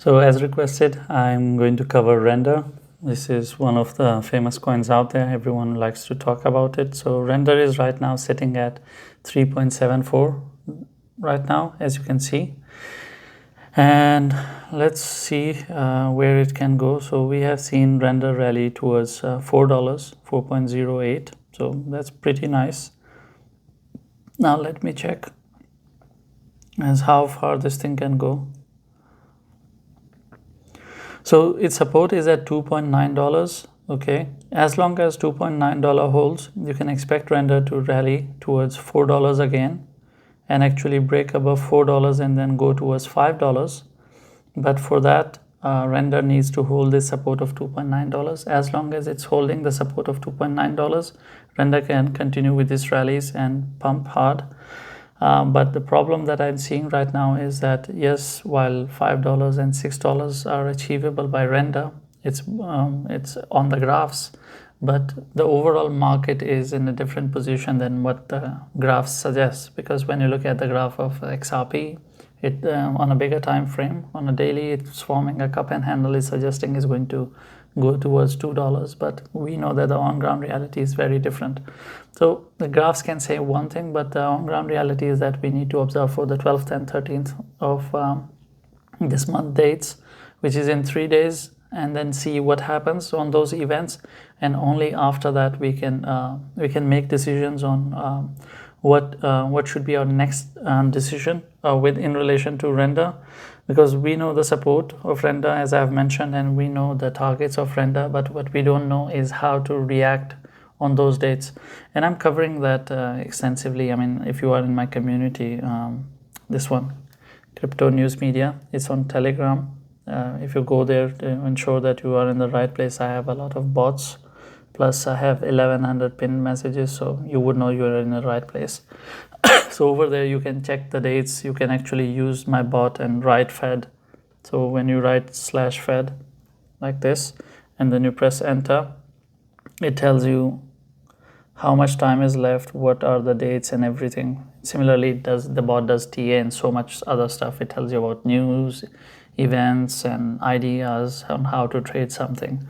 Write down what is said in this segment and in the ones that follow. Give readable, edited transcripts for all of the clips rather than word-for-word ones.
So as requested, I'm going to cover Render. This is one of the famous coins out there. Everyone likes to talk about it. So Render is right now sitting at 3.74 right now, as you can see. And let's see where it can go. So we have seen Render rally towards $4, 4.08. So that's pretty nice. Now let me check as how far this thing can go. So its support is at $2.9. Okay, as long as $2.9 holds, you can expect Render to rally towards $4 again and actually break above $4 and then go towards $5. But for that, Render needs to hold this support of $2.9. As long as it's holding the support of $2.9, Render can continue with these rallies and pump hard. But the problem that I'm seeing right now is that, yes, while $5 and $6 are achievable by Render, it's on the graphs, but the overall market is in a different position than what the graphs suggest. Because when you look at the graph of XRP, it on a bigger time frame, on a daily, it's forming a cup and handle is suggesting is going to go towards $2, but we know that the on-ground reality is very different. So the graphs can say one thing, but the on-ground reality is that we need to observe for the 12th and 13th of this month dates, which is in 3 days, and then see what happens on those events, and only after that we can make decisions on what should be our next decision in relation to Render. Because we know the support of Render, as I've mentioned, and we know the targets of Render, but what we don't know is how to react on those dates. And I'm covering that extensively. I mean, if you are in my community, this one, Crypto News Media, it's on Telegram. If you go there to ensure that you are in the right place, I have a lot of bots. Plus, I have 1100 pinned messages, so you would know you are in the right place. So over there, you can check the dates. You can actually use my bot and write Fed. So when you write /Fed like this, and then you press enter, it tells you how much time is left, what are the dates and everything. Similarly, the bot does TA and so much other stuff. It tells you about news, events, and ideas on how to trade something.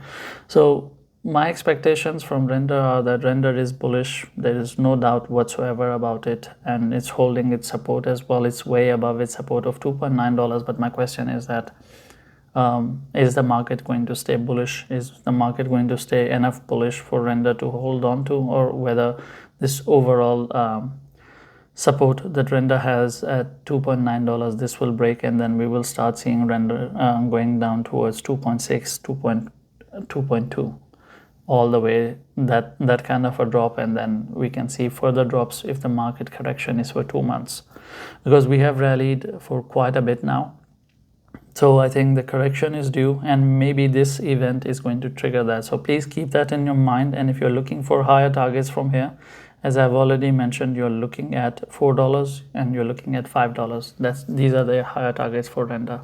So my expectations from Render are that Render is bullish. There is no doubt whatsoever about it, and it's holding its support as well. It's way above its support of $2.9. But my question is that is the market going to stay bullish? Is the market going to stay enough bullish for Render to hold on to, or whether this overall support that Render has at $2.9, this will break, and then we will start seeing Render going down towards 2.6, 2.2, all the way, that kind of a drop, and then we can see further drops if the market correction is for 2 months, because we have rallied for quite a bit now. So I think the correction is due, and maybe this event is going to trigger that. So please keep that in your mind. And if you're looking for higher targets from here, as I've already mentioned, you're looking at $4 and you're looking at $5. These are the higher targets for Render.